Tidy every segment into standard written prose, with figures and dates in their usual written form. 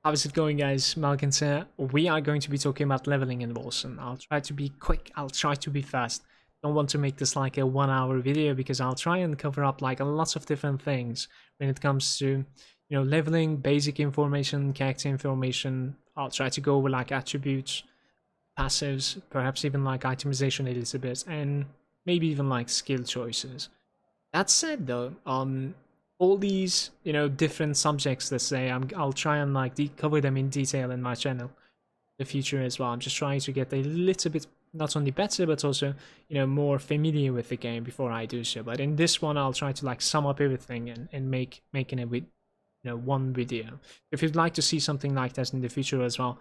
How's it going, guys? Malagant here. We are going to be talking about leveling in Wolcen. I'll try to be quick, I'll try to be fast. Don't want to make this like a 1 hour video because I'll try and cover up like lots of different things when it comes to, leveling, basic information, character information. I'll try to go over like attributes, passives, perhaps even like itemization a little bit, and maybe even like skill choices. That said though, all these, different subjects, let's say, I'll try and like cover them in detail in my channel in the future as well. I'm just trying to get a little bit not only better but also, more familiar with the game before I do so. But in this one, I'll try to like sum up everything and making it with one video. If you'd like to see something like that in the future as well,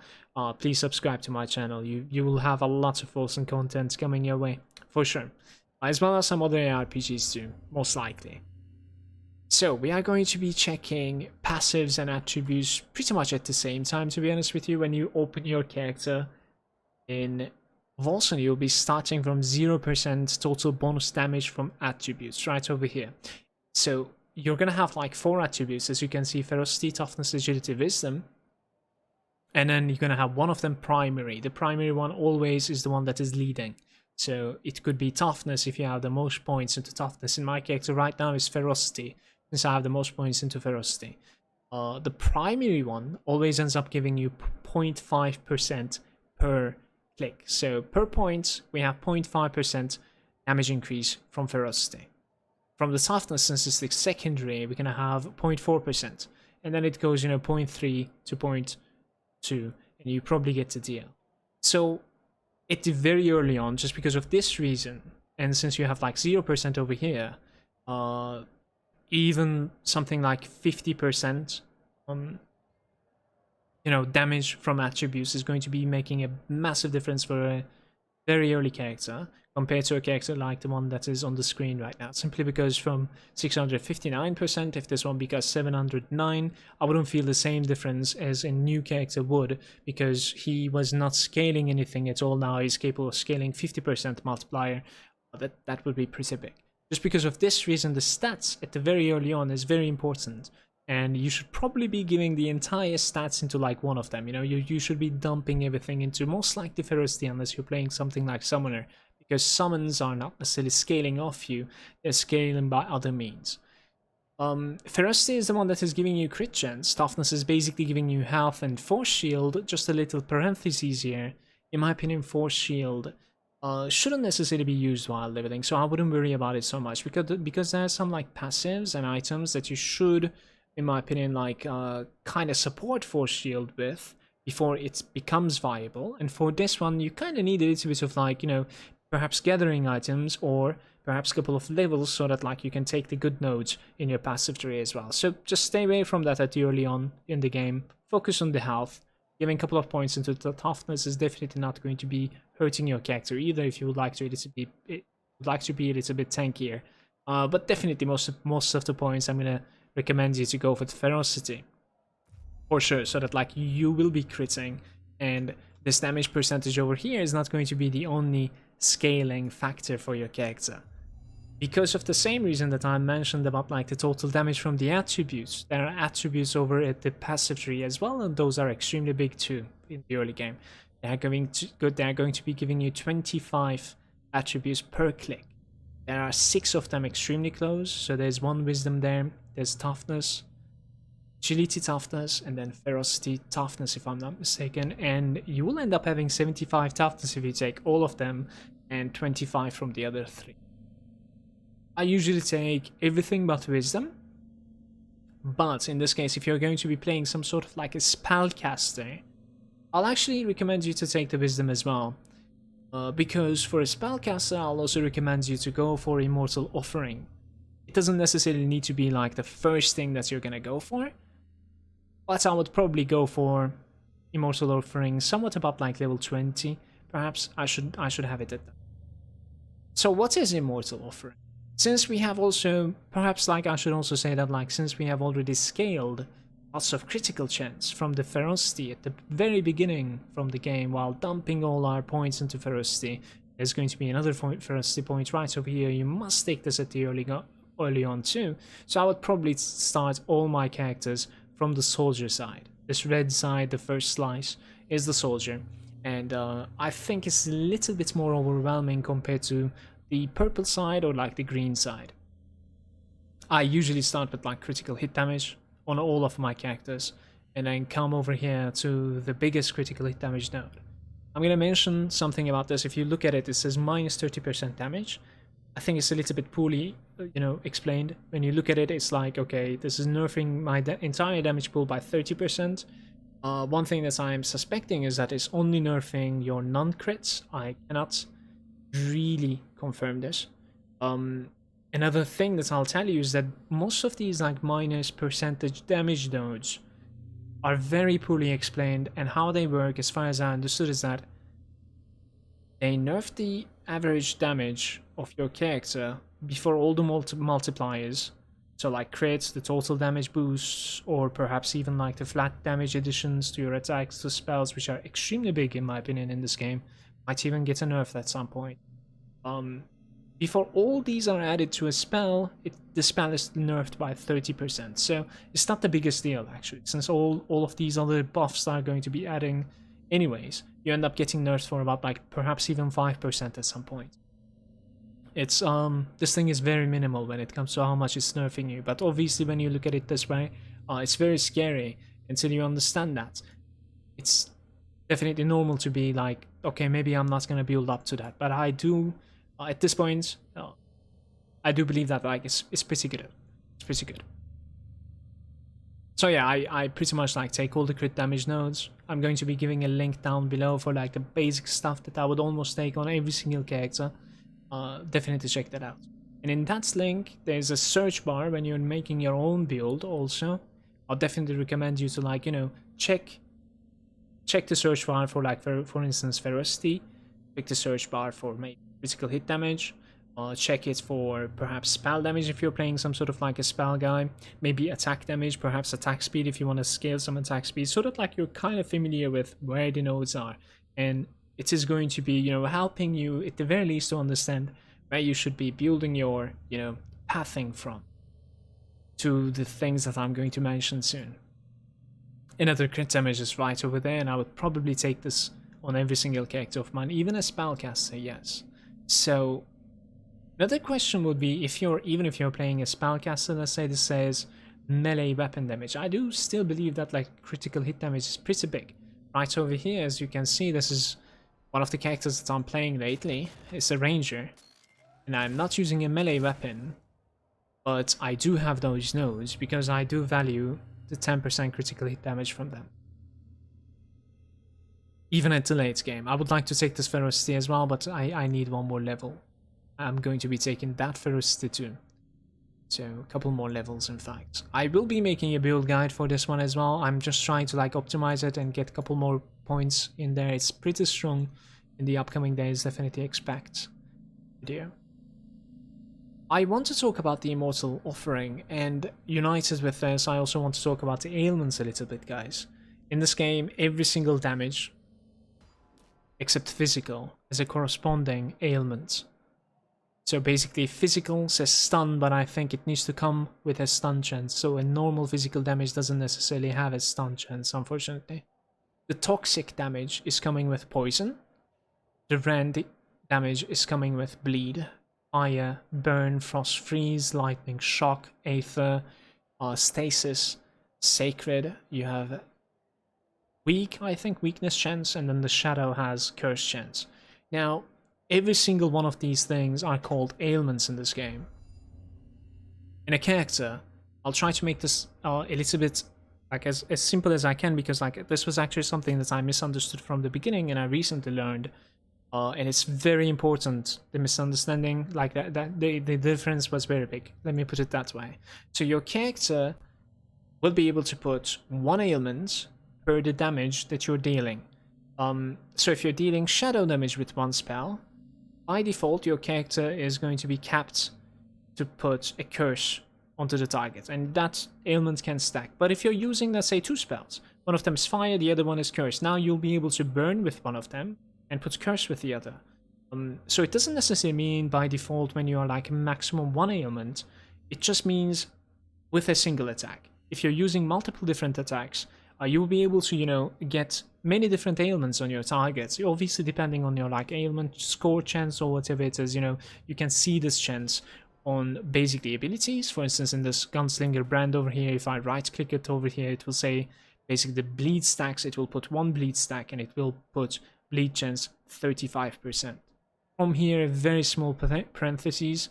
please subscribe to my channel. You will have a lot of awesome content coming your way for sure, as well as some other RPGs too, most likely. So we are going to be checking passives and attributes pretty much at the same time, to be honest with you. When you open your character in Wolcen, you'll be starting from 0% total bonus damage from attributes right over here. So you're gonna have like 4 attributes, as you can see: ferocity, toughness, agility, wisdom. And then you're gonna have one of them primary. The primary one always is the one that is leading. So it could be toughness if you have the most points into toughness. In my character right now is ferocity, since I have the most points into ferocity. The primary one always ends up giving you 0.5% per click. So per point, we have 0.5% damage increase from ferocity. From the toughness, since it's the secondary, we're gonna have 0.4%. And then it goes, 0.3 to 0.2, and you probably get the deal. So at the very early on, just because of this reason, and since you have like 0% over here, even something like 50% damage from attributes is going to be making a massive difference for a very early character compared to a character like the one that is on the screen right now. Simply because from 659%, if this one becomes 709, I wouldn't feel the same difference as a new character would, because he was not scaling anything at all. Now he's capable of scaling 50% multiplier. That would be pretty big. Just because of this reason, the stats at the very early on is very important, and you should probably be giving the entire stats into like one of them. You should be dumping everything into most likely ferocity, unless you're playing something like summoner, because summons are not necessarily scaling off you, they're scaling by other means. Ferocity is the one that is giving you crit chance. Toughness is basically giving you health and force shield. Just a little parenthesis here. In my opinion, force shield shouldn't necessarily be used while leveling, so I wouldn't worry about it so much, because there are some like passives and items that you should, in my opinion, like kind of support force shield with before it becomes viable. And for this one, you kind of need a little bit of like, perhaps gathering items, or perhaps a couple of levels, so that like you can take the good nodes in your passive tree as well. So just stay away from that at the early on in the game. Focus on the health. Giving a couple of points into the toughness is definitely not going to be hurting your character either, if you would like to be a little bit tankier. But definitely most of the points I'm gonna recommend you to go for the ferocity for sure, so that like you will be critting, and this damage percentage over here is not going to be the only scaling factor for your character. Because of the same reason that I mentioned about like the total damage from the attributes, there are attributes over at the passive tree as well, and those are extremely big too in the early game. They are going to be giving you 25 attributes per click. There are 6 of them extremely close, so there's 1 wisdom there, there's toughness, agility toughness, and then ferocity toughness if I'm not mistaken, and you will end up having 75 toughness if you take all of them, and 25 from the other 3. I usually take everything but wisdom, but in this case, if you're going to be playing some sort of like a spellcaster, I'll actually recommend you to take the wisdom as well, because for a spellcaster, I'll also recommend you to go for Immortal Offering. It doesn't necessarily need to be like the first thing that you're gonna go for, but I would probably go for Immortal Offering somewhat about like level 20, perhaps. I should have it at that. So what is Immortal Offering? Since we have also, perhaps like I should also say that like since we have already scaled lots of critical chance from the ferocity at the very beginning from the game, while dumping all our points into ferocity, there's going to be another ferocity point right over here. You must take this at the early on too. So I would probably start all my characters from the soldier side. this red side, the first slice, is the soldier. And I think it's a little bit more overwhelming compared to the purple side or like the green side. I usually start with like critical hit damage on all of my characters and then come over here to the biggest critical hit damage node. I'm going to mention something about this. If you look at it, it says minus 30% damage. I think it's a little bit poorly, explained. When you look at it, it's like, okay, this is nerfing my entire damage pool by 30%. One thing that I'm suspecting is that it's only nerfing your non-crits. I cannot really confirm this. Another thing that I'll tell you is that most of these like minus percentage damage nodes are very poorly explained, and how they work, as far as I understood, is that they nerf the average damage of your character before all the multipliers, so like crits, the total damage boosts, or perhaps even like the flat damage additions to your attacks, to spells, which are extremely big in my opinion in this game, might even get a nerf at some point. Before all these are added to a spell, the spell is nerfed by 30%. So it's not the biggest deal actually, since all of these other buffs are going to be adding anyways. You end up getting nerfed for about like perhaps even 5% at some point. It's this thing is very minimal when it comes to how much it's nerfing you, but obviously when you look at it this way, it's very scary until you understand that. It's definitely normal to be like, okay, maybe I'm not gonna build up to that, but I do. At this point, I do believe that like it's pretty good. It's pretty good. So yeah, I pretty much like take all the crit damage nodes. I'm going to be giving a link down below for like the basic stuff that I would almost take on every single character. Definitely check that out. And in that link, there's a search bar when you're making your own build also. I'll definitely recommend you to like, check the search bar for like, for instance, ferocity. Check the search bar for maybe critical hit damage. Check it for perhaps spell damage if you're playing some sort of like a spell guy. Maybe attack damage, perhaps attack speed if you want to scale some attack speed, so that like you're kind of familiar with where the nodes are. And it is going to be, helping you at the very least to understand where you should be building your, pathing from to the things that I'm going to mention soon. Another crit damage is right over there, and I would probably take this on every single character of mine, even a spellcaster, yes. So another question would be, even if you're playing a spellcaster, let's say this says melee weapon damage. I do still believe that like critical hit damage is pretty big. Right over here, as you can see, this is one of the characters that I'm playing lately. It's a ranger, and I'm not using a melee weapon, but I do have those nodes because I do value the 10% critical hit damage from them. Even at the late game. I would like to take this ferocity as well, but I need one more level. I'm going to be taking that ferocity too. So a couple more levels in fact. I will be making a build guide for this one as well. I'm just trying to like optimize it and get a couple more points in there. It's pretty strong in the upcoming days, definitely expect video. I want to talk about the Immortal Offering, and united with this I also want to talk about the ailments a little bit, guys. In this game, every single damage except physical as a corresponding ailment. So basically physical says stun, but I think it needs to come with a stun chance, so a normal physical damage doesn't necessarily have a stun chance, unfortunately. The toxic damage is coming with poison. The rend damage is coming with bleed, fire, burn, frost, freeze, lightning, shock, aether, stasis, sacred. You have weak, I think, weakness chance, and then the shadow has curse chance. Now, every single one of these things are called ailments in this game. In a character, I'll try to make this a little bit like as simple as I can, because like this was actually something that I misunderstood from the beginning and I recently learned. And it's very important, the misunderstanding, like the difference was very big. Let me put it that way. So your character will be able to put one ailment per the damage that you're dealing. So if you're dealing shadow damage with one spell, by default your character is going to be capped to put a curse onto the target, and that ailment can stack. But if you're using, let's say, two spells, one of them is fire, the other one is curse, now you'll be able to burn with one of them and put curse with the other. So it doesn't necessarily mean by default when you are like maximum one ailment, it just means with a single attack. If you're using multiple different attacks, you will be able to, you know, get many different ailments on your targets. Obviously, depending on your like ailment score chance or whatever it is, you know, you can see this chance on basically abilities. For instance, in this Gunslinger brand over here, if I right click it over here, it will say basically the bleed stacks. It will put 1 bleed stack and it will put bleed chance 35%. From here, a very small parentheses,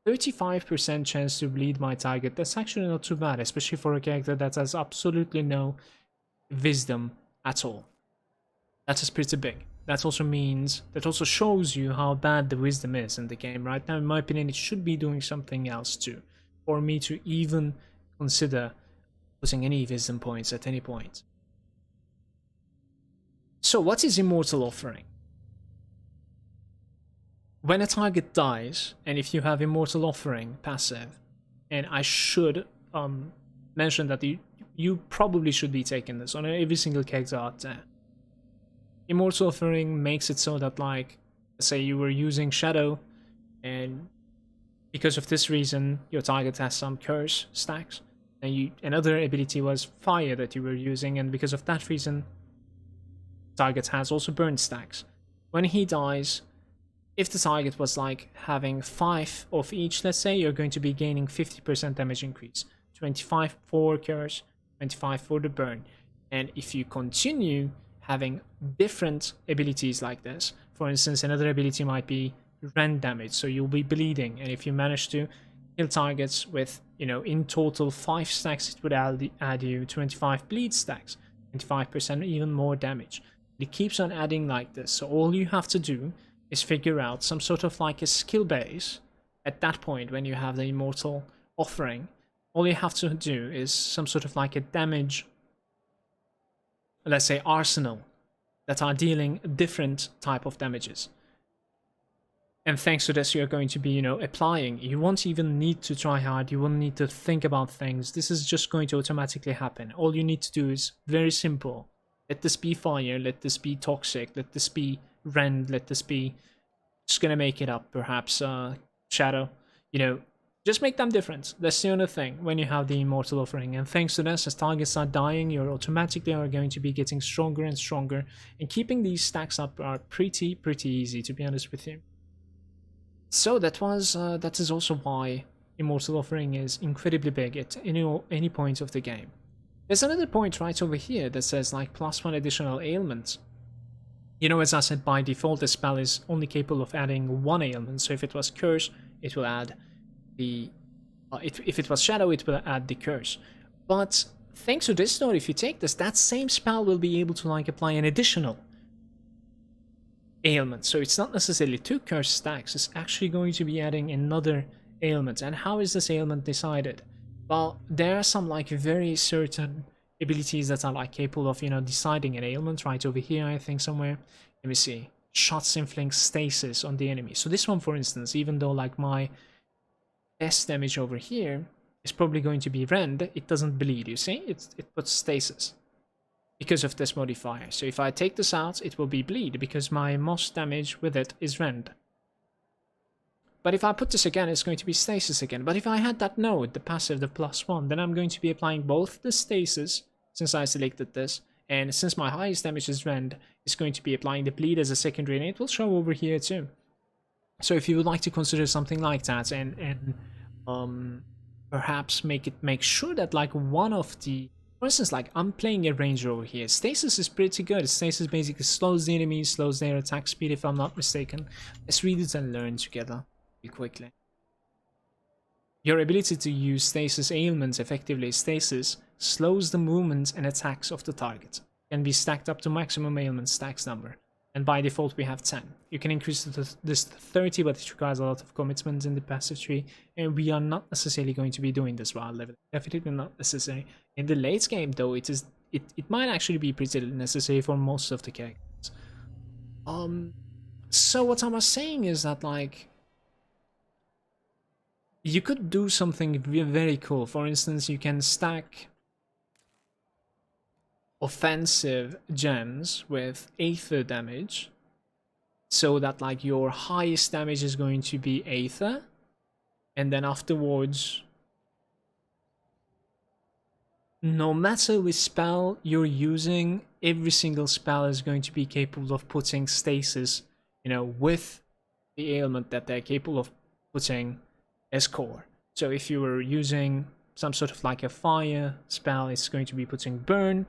35% chance to bleed my target. That's actually not too bad, especially for a character that has absolutely no wisdom at all. That is pretty big. That also means, that also shows you how bad the wisdom is in the game right now. In my opinion, it should be doing something else too, for me to even consider putting any wisdom points at any point. So what is Immortal Offering? When a target dies, and if you have Immortal Offering passive, and I should mention that you probably should be taking this on every single character out there. Immortal Offering makes it so that, like, say you were using Shadow, and because of this reason your target has some curse stacks, and another ability was Fire that you were using, and because of that reason target has also burn stacks. When he dies, if the target was like having 5 of each, let's say, you're going to be gaining 50% damage increase. 25 for curse, 25 for the burn. And if you continue having different abilities like this, for instance, another ability might be rend damage, so you'll be bleeding, and if you manage to kill targets with, you know, in total 5 stacks, it would add you 25 bleed stacks, 25% even more damage. It keeps on adding like this, so all you have to do is figure out some sort of like a skill base at that point. When you have the Immortal Offering, all you have to do is some sort of like a damage, let's say arsenal, that are dealing different type of damages. And thanks to this, you're going to be, you know, applying. You won't even need to try hard. You won't need to think about things. This is just going to automatically happen. All you need to do is very simple. Let this be fire. Let this be toxic. Let this be rend. Let this be, just gonna make it up, perhaps shadow. You know, just make them different. That's the only thing when you have the Immortal Offering. And thanks to this, as targets are dying, you're automatically are going to be getting stronger and stronger. And keeping these stacks up are pretty easy, to be honest with you. So that is also why Immortal Offering is incredibly big at any point of the game. There's another point right over here that says like +1 additional ailments. You know, as I said, by default the spell is only capable of adding 1 ailment. So if it was curse, it will add the if it was shadow, it will add the curse. But thanks to this note, if you take this, that same spell will be able to like apply an additional ailment. So it's not necessarily 2 curse stacks, it's actually going to be adding another ailment. And how is this ailment decided? Well, there are some like very certain abilities that are like capable of, you know, deciding an ailment. Right over here, I think somewhere. Let me see. Shots inflict stasis on the enemy. So this one, for instance, even though like my best damage over here is probably going to be rend, it doesn't bleed, you see? It puts stasis because of this modifier. So if I take this out, it will be bleed because my most damage with it is rend. But if I put this again, it's going to be stasis again. But if I had that node, the passive, the +1, then I'm going to be applying both the stasis, since I selected this, and since my highest damage is rend, it's going to be applying the bleed as a secondary, and it will show over here too. So if you would like to consider something like that, and perhaps make sure that like one of the, for instance, like I'm playing a ranger over here. Stasis is pretty good. Stasis basically slows the enemies, slows their attack speed, if I'm not mistaken. Let's read it and learn together real quickly. Your ability to use stasis ailments effectively. Stasis slows the movement and attacks of the target. Can be stacked up to maximum ailment stacks number. And by default we have 10. You can increase this to 30, but it requires a lot of commitment in the passive tree, and we are not necessarily going to be doing this while leveling. Definitely not necessary. In the late game though, it might actually be pretty necessary for most of the characters. So what I was saying is that like you could do something very cool. For instance, you can stack offensive gems with aether damage, so that like your highest damage is going to be aether, and then afterwards no matter which spell you're using, every single spell is going to be capable of putting stasis, with the ailment that they're capable of putting as core. So if you were using some sort of like a fire spell, it's going to be putting burn.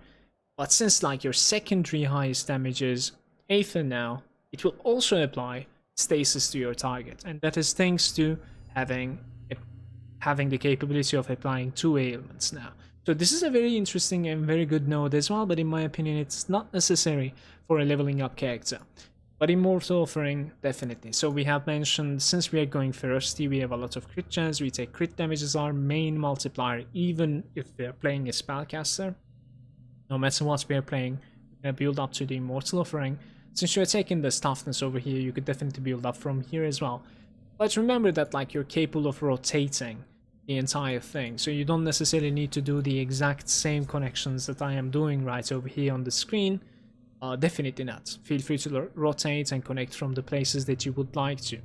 But since like your secondary highest damage is Aether now, it will also apply stasis to your target. And that is thanks to having the capability of applying 2 ailments now. So this is a very interesting and very good node as well, but in my opinion it's not necessary for a leveling up character. But Immortal Offering, definitely. So we have mentioned, since we are going Ferocity, we have a lot of crit chance, we take crit damage as our main multiplier, even if we are playing a spellcaster. No matter what we are playing, we're going to build up to the Immortal Offering. Since you're taking the toughness over here, you could definitely build up from here as well. But remember that like you're capable of rotating the entire thing, so you don't necessarily need to do the exact same connections that I am doing right over here on the screen. Definitely not. Feel free to rotate and connect from the places that you would like to.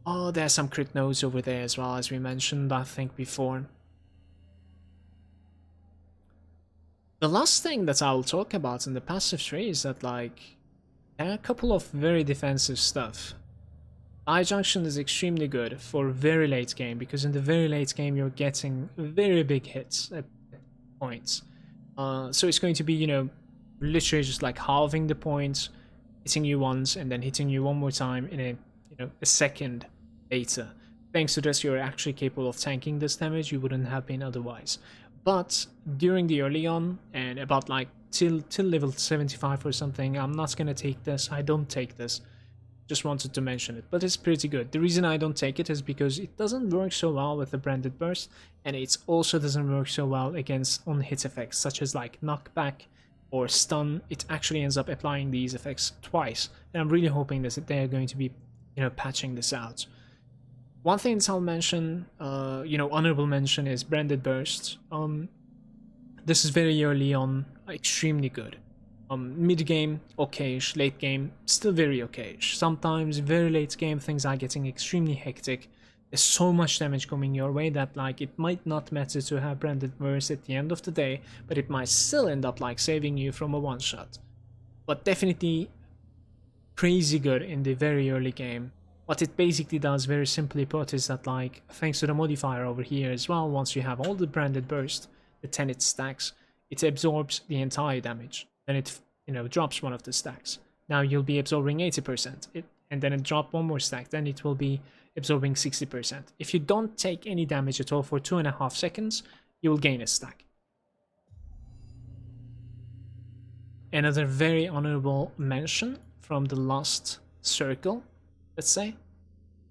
Oh, there's some crit nodes over there as well, as we mentioned, I think, before. The last thing that I'll talk about in the passive tree is that, like, there are a couple of very defensive stuff. Eye Junction is extremely good for very late game, because in the very late game you're getting very big hits at points. So it's going to be, literally just like halving the points, hitting you once and then hitting you one more time in a second later. Thanks to this, you're actually capable of tanking this damage you wouldn't have been otherwise. But during the early on, and about like till level 75 or something, I'm not gonna take this. I don't take this. Just wanted to mention it, but it's pretty good. The reason I don't take it is because it doesn't work so well with the branded burst, and it also doesn't work so well against on-hit effects such as like knockback or stun. It actually ends up applying these effects twice, and I'm really hoping that they're going to be, patching this out. One thing that I'll mention, honorable mention, is branded burst. This is very early on, extremely good. Mid game, okayish. Late game, still very okayish. Sometimes, very late game, things are getting extremely hectic. There's so much damage coming your way that like it might not matter to have branded burst at the end of the day, but it might still end up like saving you from a one shot. But definitely crazy good in the very early game. What it basically does, very simply put, is that like thanks to the modifier over here as well, once you have all the branded burst, the 10 it stacks, it absorbs the entire damage. Then it drops one of the stacks. Now you'll be absorbing 80%, and then it drop one more stack, then it will be absorbing 60%. If you don't take any damage at all for 2.5 seconds, you will gain a stack. Another very honorable mention from the last circle, let's say,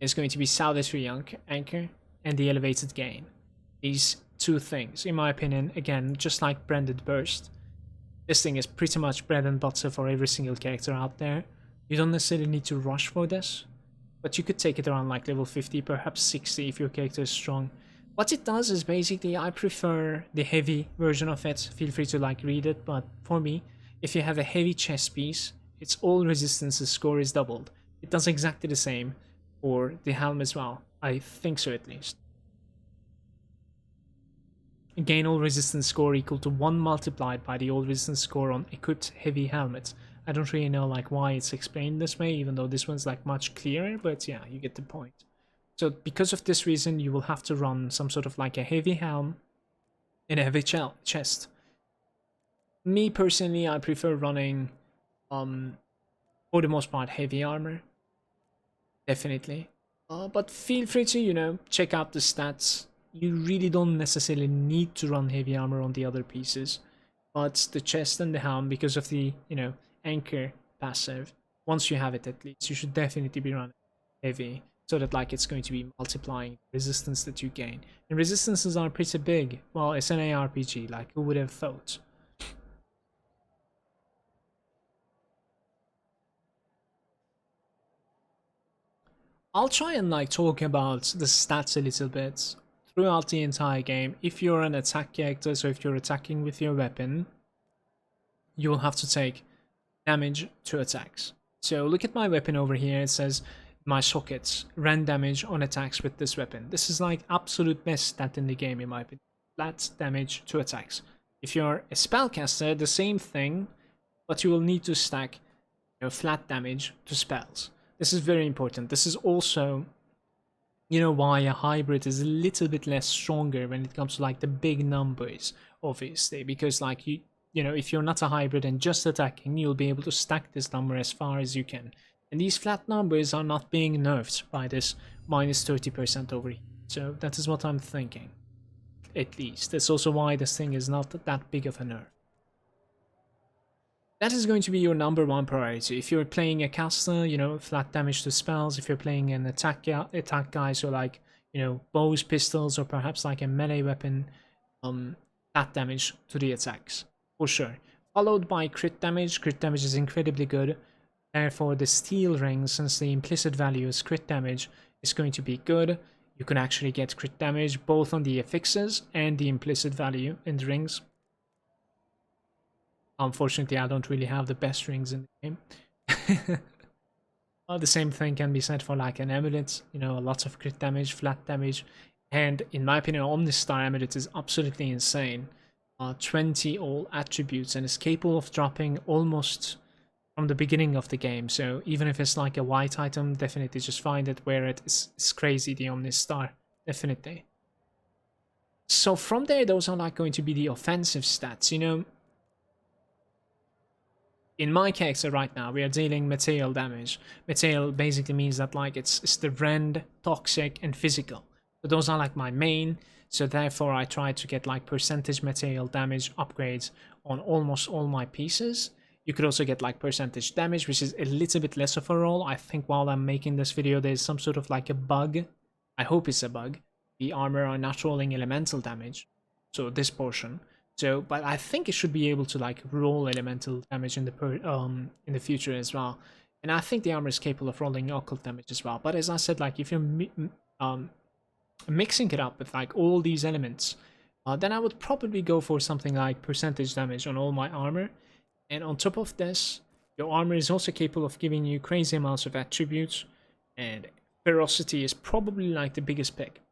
is going to be Salvatory Anchor and the Elevated Gain. These two things, in my opinion, again, just like Branded Burst, this thing is pretty much bread and butter for every single character out there. You don't necessarily need to rush for this, but you could take it around like level 50, perhaps 60 if your character is strong. What it does is basically, I prefer the heavy version of it. Feel free to like read it, but for me, if you have a heavy chest piece, its all resistances score is doubled. It does exactly the same for the helm as well. I think so, at least. Gain all resistance score equal to 1 multiplied by the all resistance score on equipped heavy helmets. I don't really know like why it's explained this way, even though this one's like much clearer, but yeah, you get the point. So because of this reason, you will have to run some sort of like a heavy helm and a heavy chest. Me personally, I prefer running, for the most part, heavy armor. Definitely. But feel free to, check out the stats. You really don't necessarily need to run heavy armor on the other pieces, but the chest and the helm, because of the, anchor passive, once you have it at least, you should definitely be running heavy, so that like it's going to be multiplying the resistance that you gain. And resistances are pretty big. Well, it's an ARPG, like who would have thought? I'll try and like talk about the stats a little bit throughout the entire game. If you're an attack character, so if you're attacking with your weapon, you will have to take damage to attacks. So look at my weapon over here. It says my sockets ran damage on attacks with this weapon. This is like absolute best stat in the game in my opinion. flat damage to attacks. If you're a spellcaster, the same thing, but you will need to stack flat damage to spells. This is very important. This is also, why a hybrid is a little bit less stronger when it comes to like the big numbers, obviously, because like if you're not a hybrid and just attacking, you'll be able to stack this number as far as you can. And these flat numbers are not being nerfed by this minus 30% over here. So that is what I'm thinking, at least. That's also why this thing is not that big of a nerf. That is going to be your number one priority. If you're playing a caster, flat damage to spells. If you're playing an attack guy, so like, bows, pistols, or perhaps like a melee weapon, flat damage to the attacks, for sure. Followed by crit damage. Crit damage is incredibly good. Therefore, the steel ring, since the implicit value is crit damage, is going to be good. You can actually get crit damage both on the affixes and the implicit value in the rings. Unfortunately, I don't really have the best rings in the game. Well, the same thing can be said for like an amulet, lots of crit damage, flat damage. And in my opinion, Omnistar amulet is absolutely insane. 20 all attributes and is capable of dropping almost from the beginning of the game. So even if it's like a white item, definitely just find it, wear it. It's crazy, the Omnistar, definitely. So from there, those are like going to be the offensive stats, In my character right now, we are dealing material damage. Material basically means that like it's the rend, toxic, and physical. So those are like my main. So therefore I try to get like percentage material damage upgrades on almost all my pieces. You could also get like percentage damage, which is a little bit less of a roll. I think while I'm making this video, there's some sort of like a bug. I hope it's a bug. The armor are not rolling elemental damage. So this portion. So, but I think it should be able to like roll elemental damage in the future as well. And I think the armor is capable of rolling occult damage as well. But as I said, like if you're mixing it up with like all these elements, then I would probably go for something like percentage damage on all my armor. And on top of this, your armor is also capable of giving you crazy amounts of attributes. And ferocity is probably like the biggest pick.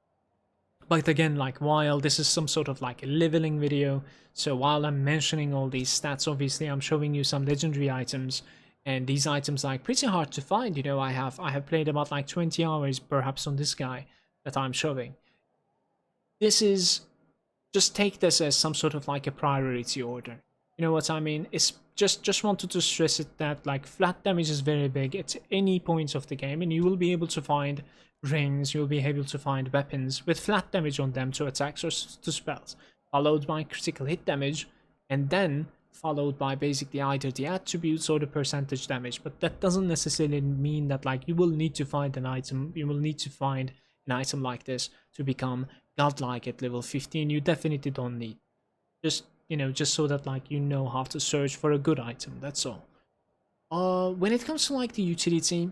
But again, like while this is some sort of like a leveling video, so while I'm mentioning all these stats, obviously I'm showing you some legendary items, and these items like pretty hard to find. I have played about like 20 hours perhaps on this guy that I'm showing. This is, just take this as some sort of like a priority order. You know what I mean? It's just wanted to stress it that like flat damage is very big at any point of the game, and you will be able to find rings, you'll be able to find weapons with flat damage on them to attacks or to spells, followed by critical hit damage, and then followed by basically either the attributes or the percentage damage. But that doesn't necessarily mean that like you will need to find an item, you will need to find an item like this to become godlike at level 15. You definitely don't need. Just so that like how to search for a good item, that's all. When it comes to like the utility,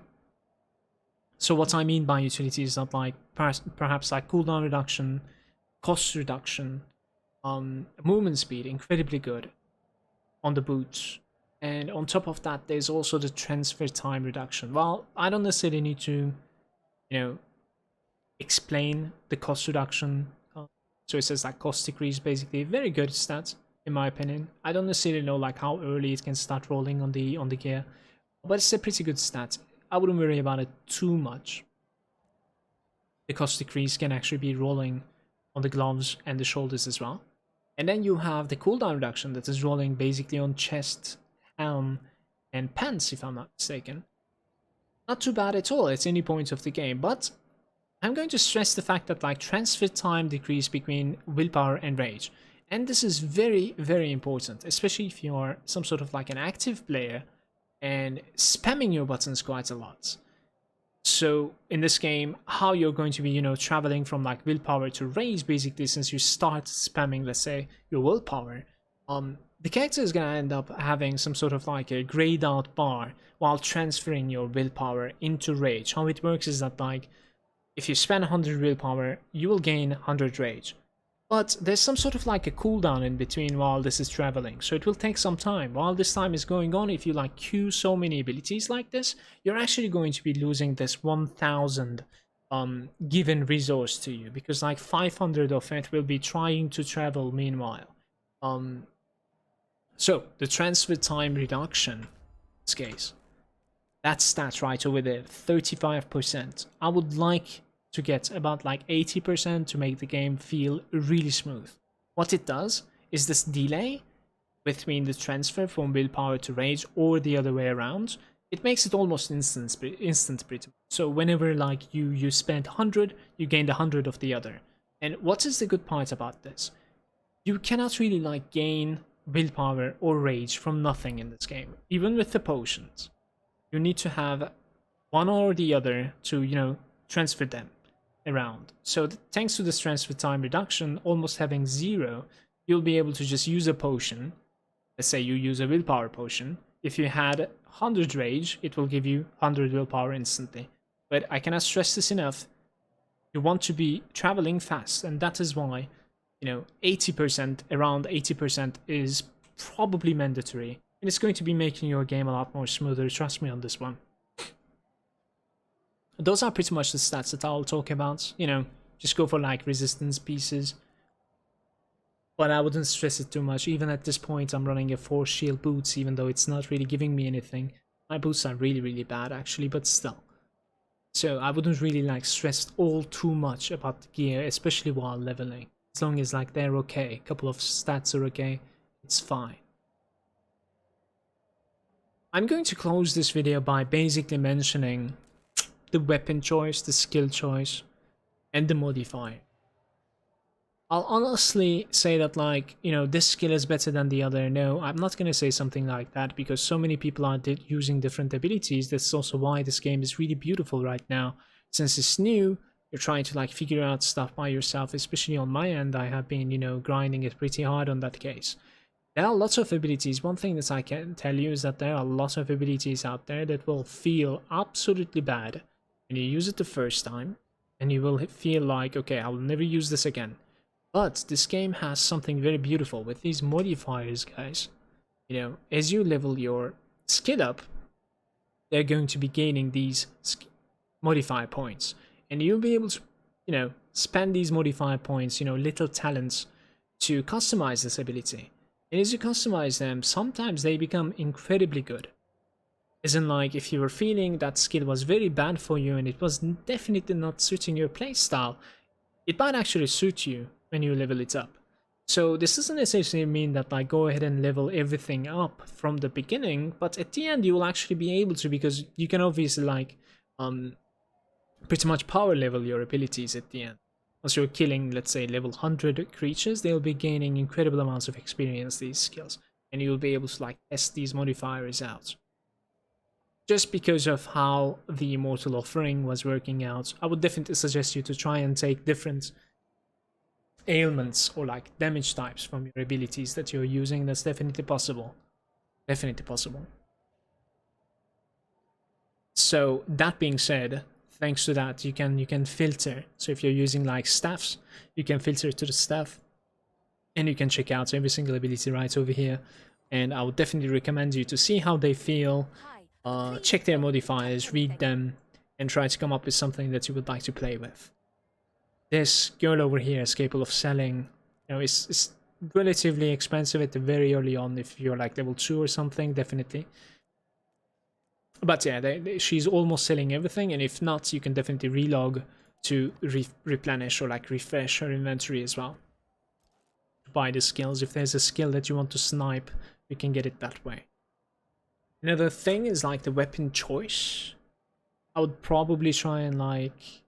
so what I mean by utility is that like perhaps like cooldown reduction, cost reduction, movement speed, incredibly good on the boots. And on top of that, there's also the transfer time reduction. Well, I don't necessarily need to, explain the cost reduction. So it says like cost decrease, basically very good stats in my opinion. I don't necessarily know like how early it can start rolling on the gear, but it's a pretty good stat. I wouldn't worry about it too much. The cost decrease can actually be rolling on the gloves and the shoulders as well. And then you have the cooldown reduction that is rolling basically on chest, helm, and pants, if I'm not mistaken. Not too bad at all at any point of the game, but I'm going to stress the fact that like transfer time decrease between willpower and rage. And this is very, very important, especially if you're some sort of like an active player and spamming your buttons quite a lot. So in this game, how you're going to be, traveling from like willpower to rage, basically, since you start spamming, let's say, your willpower, the character is going to end up having some sort of like a grayed out bar while transferring your willpower into rage. How it works is that like, if you spend 100 willpower, you will gain 100 rage. But there's some sort of like a cooldown in between while this is traveling, so it will take some time. While this time is going on, if you like queue so many abilities like this, you're actually going to be losing this 1000 given resource to you, because like 500 of it will be trying to travel meanwhile. So the transfer time reduction in this case, that stat right over there, 35%. I would like to get about like 80% to make the game feel really smooth. What it does is this delay between the transfer from willpower to rage, or the other way around, it makes it almost instant pretty much. So whenever like you spend 100, you gain the 100 of the other. And what is the good part about this? You cannot really like gain willpower or rage from nothing in this game, even with the potions. You need to have one or the other to, you know, transfer them around. So thanks to this transfer time reduction, almost having 0, you'll be able to just use a potion. Let's say you use a willpower potion. If you had 100 rage, it will give you 100 willpower instantly. But I cannot stress this enough. You want to be traveling fast, and that is why, you know, 80%, around 80% is probably mandatory. And it's going to be making your game a lot more smoother, trust me on this one. Those are pretty much the stats that I'll talk about. You know, just go for like resistance pieces. But I wouldn't stress it too much. Even at this point, I'm running a 4 shield boots, even though it's not really giving me anything. My boots are really, really bad actually, but still. So I wouldn't really like stress all too much about the gear, especially while leveling. As long as like they're okay, a couple of stats are okay, it's fine. I'm going to close this video by basically mentioning the weapon choice, the skill choice, and the modifier. I'll honestly say that, like, you know, this skill is better than the other. No, I'm not going to say something like that, because so many people are using different abilities. That's also why this game is really beautiful right now. Since it's new, you're trying to like figure out stuff by yourself, especially on my end. I have been, you know, grinding it pretty hard on that case. There are lots of abilities. One thing that I can tell you is that there are lots of abilities out there that will feel absolutely bad when you use it the first time, and you will feel like, okay, I'll never use this again. But this game has something very beautiful with these modifiers, guys. You know, as you level your skill up, they're going to be gaining these modifier points. And you'll be able to, you know, spend these modifier points, you know, little talents, to customize this ability. And as you customize them, sometimes they become incredibly good. As in, like, if you were feeling that skill was very bad for you and it was definitely not suiting your playstyle, it might actually suit you when you level it up. So this doesn't necessarily mean that like go ahead and level everything up from the beginning, but at the end you will actually be able to, because you can obviously like pretty much power level your abilities at the end. Once you're killing, let's say, level 100 creatures, they'll be gaining incredible amounts of experience, these skills, and you'll be able to like test these modifiers out. Just because of how the Immortal Offering was working out, I would definitely suggest you to try and take different ailments or like damage types from your abilities that you're using. That's definitely possible. Definitely possible. So that being said, thanks to that, you can filter. So if you're using like staffs, you can filter to the staff, and you can check out every single ability right over here. And I would definitely recommend you to see how they feel, check their modifiers, read them, and try to come up with something that you would like to play with. This girl over here is capable of selling, you know, it's relatively expensive at the very early on if you're like level 2 or something, definitely. But yeah, she's almost selling everything, and if not, you can definitely relog to replenish or like refresh her inventory as well. Buy the skills. If there's a skill that you want to snipe, you can get it that way. Another thing is like the weapon choice. I would probably try and like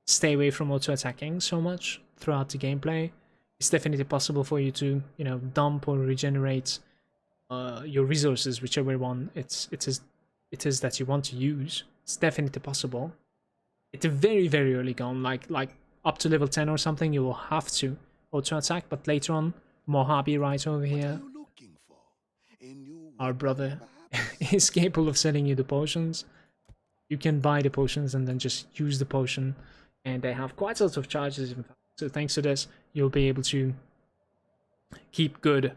stay away from auto-attacking so much throughout the gameplay. It's definitely possible for you to, you know, dump or regenerate your resources, whichever one it is that you want to use. It's definitely possible. At the very, very early on, like up to level 10 or something, you will have to auto-attack, but later on, Mojave right over here, our brother, is capable of selling you the potions. You can buy the potions and then just use the potion, and they have quite a lot of charges, in fact. So thanks to this, you'll be able to keep good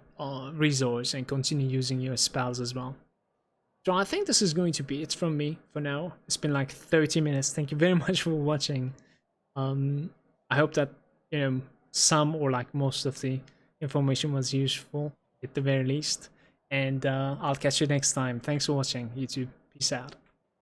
resource and continue using your spells as well. So I think this is going to be it from me for now. It's been like 30 minutes. Thank you very much for watching. I hope that, you know, some or like most of the information was useful at the very least. And I'll catch you next time. Thanks for watching, YouTube. Peace out.